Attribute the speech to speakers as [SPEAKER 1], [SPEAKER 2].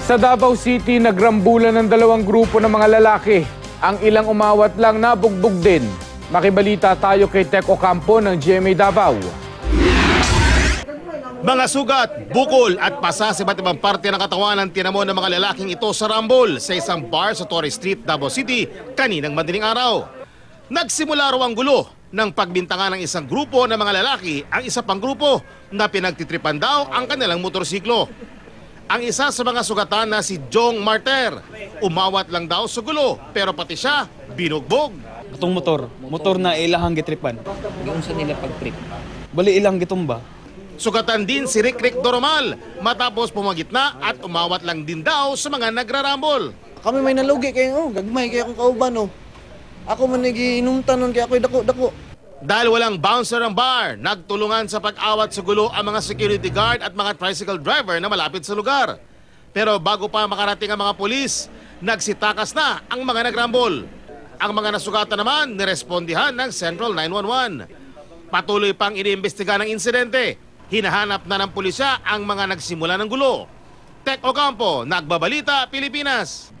[SPEAKER 1] Sa Davao City, nagrambulan ng dalawang grupo ng mga lalaki. Ang ilang umawat lang nabugbog din. Makibalita tayo kay Tec Ocampo ng GMA Davao.
[SPEAKER 2] Mga sugat, bukol at pasa sa iba't ibang parte ng katawan ang tinamo ng mga lalaking ito sa rambol sa isang bar sa Torres Street, Davao City kaninang madaling araw. Nagsimula raw ang gulo ng pagbintangan ng isang grupo ng mga lalaki ang isa pang grupo na pinagtitripan daw ang kanilang motorsiklo. Ang isa sa mga sugatan na si Jong Marter, umawat lang daw sa gulo pero pati siya binugbog.
[SPEAKER 3] Itong motor na ilahang gitripan.
[SPEAKER 4] Yung sa nila pag-trip.
[SPEAKER 3] Bali ilang gitumba.
[SPEAKER 2] Sugatan din si Rick Doromal matapos pumagitna at umawat lang din daw sa mga nagrarambol.
[SPEAKER 5] Kami may nalugi kayo, gagmay kayo akong kauban. Ako man nagiinumtan nun kaya ako'y dako-dako.
[SPEAKER 2] Dahil walang bouncer ang bar, nagtulungan sa pag-awat sa gulo ang mga security guard at mga tricycle driver na malapit sa lugar. Pero bago pa makarating ang mga pulis, nagsitakas na ang mga nagrambol. Ang mga nasugatan naman nirespondihan ng Central 911. Patuloy pang iniimbestiga ng insidente. Hinahanap na ng pulisya ang mga nagsimula ng gulo. Tec Ocampo, Nagbabalita, Pilipinas.